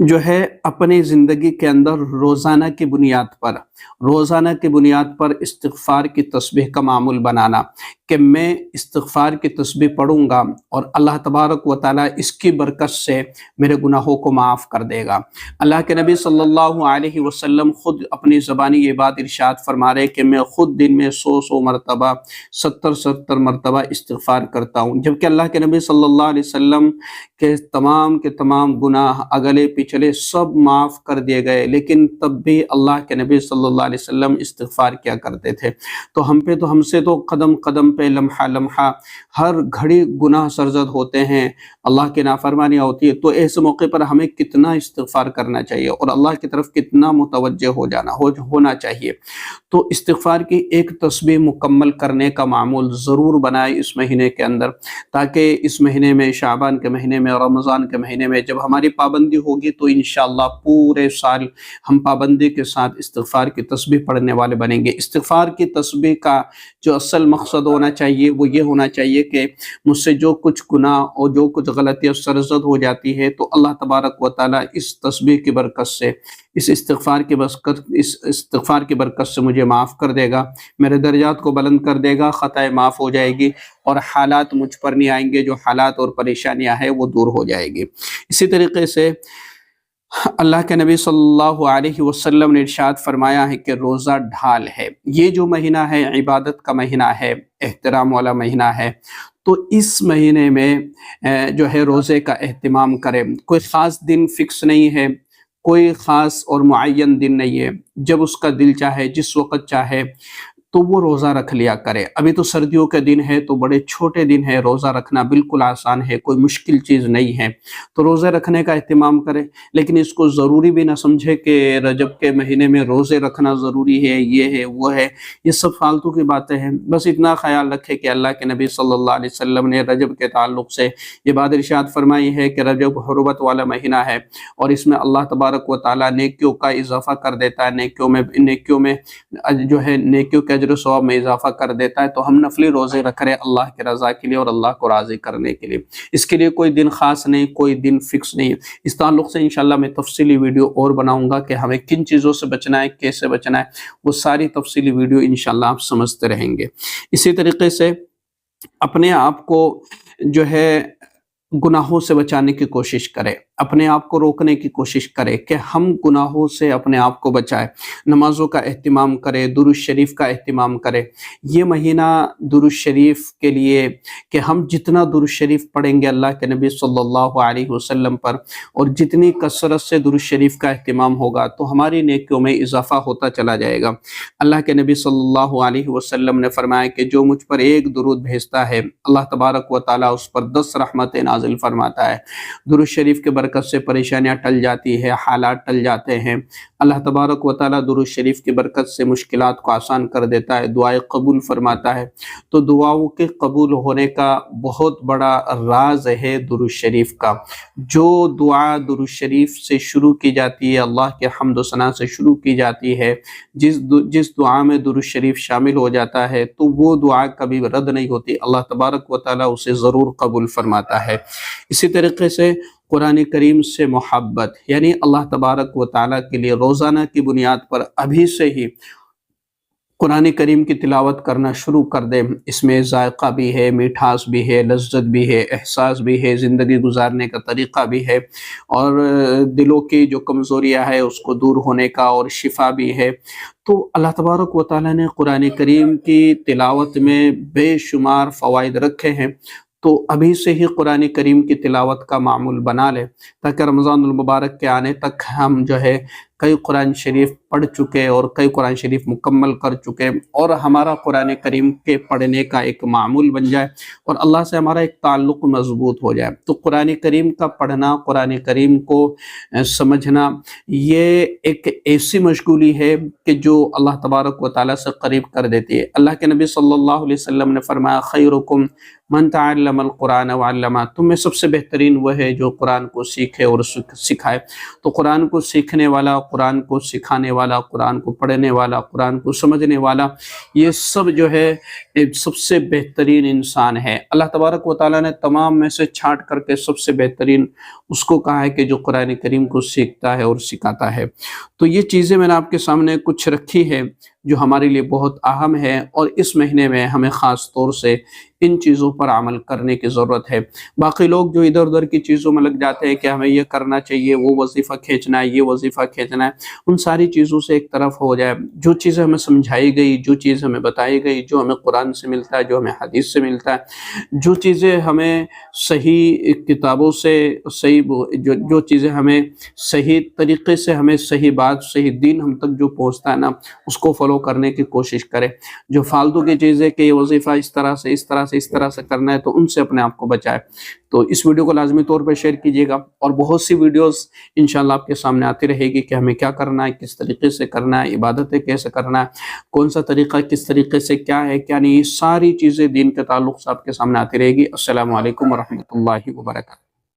جو ہے اپنی زندگی کے اندر روزانہ کی بنیاد پر استغفار کی تسبیح کا معمول بنانا، کہ میں استغفار کی تسبیح پڑھوں گا اور اللہ تبارک و تعالیٰ اس کی برکت سے میرے گناہوں کو معاف کر دے گا۔ اللہ کے نبی صلی اللہ علیہ وسلم خود اپنی زبانی یہ بات ارشاد فرما رہے کہ میں خود دن میں 100 مرتبہ 70 مرتبہ استغفار کرتا ہوں، جبکہ اللہ کے نبی صلی اللہ علیہ وسلم کے تمام گناہ اگلے پچھلے سب معاف کر دیے گئے، لیکن تب بھی اللہ کے نبی صلی اللہ علیہ وسلم استغفار کیا کرتے تھے۔ تو ہم سے تو قدم قدم پہ، لمحہ لمحہ، ہر گھڑی گناہ سرزد ہوتے ہیں، اللہ کی نافرمانیاں ہوتی ہے۔ تو ایسے موقع پر ہمیں کتنا استغفار کرنا چاہیے اور اللہ کی طرف کتنا متوجہ ہونا چاہیے۔ تو استغفار کی ایک تسبیح مکمل کرنے کا معمول ضرور بنائے اس مہینے کے اندر، تاکہ اس مہینے میں، شعبان کے مہینے میں، رمضان کے مہینے میں جب ہماری پابندی ہوگی تو انشاءاللہ پورے سال ہم پابندی کے ساتھ استغفار کی تسبیح پڑھنے والے بنیں گے۔ استغفار کی تسبیح کا جو اصل مقصد ہونا چاہیے وہ یہ ہونا چاہیے کہ مجھ سے جو کچھ گناہ اور جو کچھ غلطیاں سرزد ہو جاتی ہے تو اللہ تبارک و تعالیٰ اس تسبیح کی برکت سے، اس استغفار کی برکت سے مجھے معاف کر دے گا، میرے درجات کو بلند کر دے گا، خطائیں معاف ہو جائے گی اور حالات مجھ پر نہیں آئیں گے، جو حالات اور پریشانیاں ہیں وہ دور ہو جائے گی۔ اسی طریقے سے اللہ کے نبی صلی اللہ علیہ وسلم نے ارشاد فرمایا ہے کہ روزہ ڈھال ہے۔ یہ جو مہینہ ہے عبادت کا مہینہ ہے، احترام والا مہینہ ہے، تو اس مہینے میں جو ہے روزے کا اہتمام کرے۔ کوئی خاص دن فکس نہیں ہے، کوئی خاص اور معین دن نہیں ہے، جب اس کا دل چاہے، جس وقت چاہے تو وہ روزہ رکھ لیا کرے۔ ابھی تو سردیوں کے دن ہے تو بڑے چھوٹے دن ہے، روزہ رکھنا بالکل آسان ہے، کوئی مشکل چیز نہیں ہے، تو روزے رکھنے کا اہتمام کرے، لیکن اس کو ضروری بھی نہ سمجھے کہ رجب کے مہینے میں روزے رکھنا ضروری ہے، یہ ہے وہ ہے، یہ سب فالتو کی باتیں ہیں۔ بس اتنا خیال رکھے کہ اللہ کے نبی صلی اللہ علیہ وسلم نے رجب کے تعلق سے یہ بات ارشاد فرمائی ہے کہ رجب حرمت والا مہینہ ہے اور اس میں اللہ تبارک و تعالیٰ نیکیوں کا اضافہ کر دیتا ہے، نیکیوں میں جو ہے نیکیوں کے اجر و ثواب میں اضافہ کر دیتا ہے۔ تو ہم نفلی روزے رکھ رہے اللہ کے رضا کے لیے اور اللہ کو راضی کرنے کے لیے، اس کے لیے کوئی دن خاص نہیں، کوئی دن فکس نہیں ہے۔ اس تعلق سے انشاءاللہ میں تفصیلی ویڈیو اور بناؤں گا کہ ہمیں کن چیزوں سے بچنا ہے، کیسے بچنا ہے، وہ ساری تفصیلی ویڈیو انشاءاللہ آپ سمجھتے رہیں گے۔ اسی طریقے سے اپنے آپ کو جو ہے گناہوں سے بچانے کی کوشش کرے، اپنے آپ کو روکنے کی کوشش کرے کہ ہم گناہوں سے اپنے آپ کو بچائے، نمازوں کا اہتمام کرے، درود شریف کا اہتمام کرے۔ یہ مہینہ درود شریف کے لیے کہ ہم جتنا درود شریف پڑھیں گے اللہ کے نبی صلی اللہ علیہ وسلم پر اور جتنی کثرت سے درود شریف کا اہتمام ہوگا تو ہماری نیکیوں میں اضافہ ہوتا چلا جائے گا۔ اللہ کے نبی صلی اللہ علیہ وسلم نے فرمایا کہ جو مجھ پر ایک درود بھیجتا ہے اللہ تبارک و تعالیٰ اس پر 10 رحمتیں نازل فرماتا ہے۔ درود شریف کے برکت سے پریشانیاں ٹل جاتی ہے، حالات ٹل جاتے ہیں، اللہ تبارک و تعالیٰ درود شریف کی برکت سے مشکلات کو آسان کر دیتا ہے، دعائیں قبول فرماتا ہے۔ تو دعاؤں کے قبول ہونے کا بہت بڑا راز ہے درود شریف کا۔ جو دعا درود شریف سے شروع کی جاتی ہے، اللہ کے حمد و ثنا سے شروع کی جاتی ہے، جس دعا میں درود شریف شامل ہو جاتا ہے تو وہ دعا کبھی رد نہیں ہوتی، اللہ تبارک و تعالیٰ اسے ضرور قبول فرماتا ہے۔ اسی طریقے سے قرآن کریم سے محبت، یعنی اللہ تبارک و تعالیٰ کے لیے روزانہ کی بنیاد پر ابھی سے ہی قرآن کریم کی تلاوت کرنا شروع کر دے۔ اس میں ذائقہ بھی ہے، میٹھاس بھی ہے، لذت بھی ہے، احساس بھی ہے، زندگی گزارنے کا طریقہ بھی ہے، اور دلوں کی جو کمزوریاں ہے اس کو دور ہونے کا اور شفا بھی ہے۔ تو اللہ تبارک و تعالیٰ نے قرآن کریم کی تلاوت میں بے شمار فوائد رکھے ہیں، تو ابھی سے ہی قرآن کریم کی تلاوت کا معمول بنا لے تاکہ رمضان المبارک کے آنے تک ہم جو ہے کئی قرآن شریف پڑھ چکے اور کئی قرآن شریف مکمل کر چکے اور ہمارا قرآن کریم کے پڑھنے کا ایک معمول بن جائے اور اللہ سے ہمارا ایک تعلق مضبوط ہو جائے۔ تو قرآن کریم کا پڑھنا، قرآن کریم کو سمجھنا، یہ ایک ایسی مشغولی ہے کہ جو اللہ تبارک و تعالیٰ سے قریب کر دیتی ہے۔ اللہ کے نبی صلی اللہ علیہ وسلم نے فرمایا خیرکم من تعلم القرآن وعلمہ، تم میں سب سے بہترین وہ ہے جو قرآن کو سیکھے اور سکھائے۔ تو قرآن کو سیکھنے والا، قرآن کو سکھانے والا، قرآن کو پڑھنے والا، قرآن کو سمجھنے والا، یہ سب جو ہے سب سے بہترین انسان ہے۔ اللہ تبارک و تعالیٰ نے تمام میں سے چھانٹ کر کے سب سے بہترین اس کو کہا ہے کہ جو قرآن کریم کو سیکھتا ہے اور سکھاتا ہے۔ تو یہ چیزیں میں نے آپ کے سامنے کچھ رکھی ہے جو ہمارے لیے بہت اہم ہے، اور اس مہینے میں ہمیں خاص طور سے ان چیزوں پر عمل کرنے کی ضرورت ہے۔ باقی لوگ جو ادھر ادھر کی چیزوں میں لگ جاتے ہیں کہ ہمیں یہ کرنا چاہیے، وہ وظیفہ کھینچنا ہے، یہ وظیفہ کھینچنا ہے، ان ساری چیزوں سے ایک طرف ہو جائے۔ جو چیزیں ہمیں سمجھائی گئی، جو چیزیں ہمیں بتائی گئی، جو ہمیں قرآن سے ملتا ہے، جو ہمیں حدیث سے ملتا ہے، جو چیزیں ہمیں صحیح کتابوں سے جو چیزیں ہمیں صحیح طریقے سے، ہمیں صحیح بات، صحیح دین ہم تک جو پہنچتا ہے نا، اس کو فالو کرنے کی کوشش کرے۔ جو فالتو کی چیزیں کہ یہ وظیفہ اس طرح سے کرنا ہے، تو ان سے اپنے آپ کو بچائے۔ تو اس ویڈیو کو لازمی طور پہ شیئر کیجیے گا، اور بہت سی ویڈیوز انشاءاللہ آپ کے سامنے آتی رہے گی کہ ہمیں کیا کرنا ہے، کس طریقے سے کرنا ہے، عبادتیں کیسے کرنا ہے، کون سا طریقہ کس طریقے سے کیا ہے کیا نہیں، یہ ساری چیزیں دین کے تعلق سے آپ کے سامنے آتی رہے گی۔ السلام علیکم ورحمۃ اللہ وبرکاتہ۔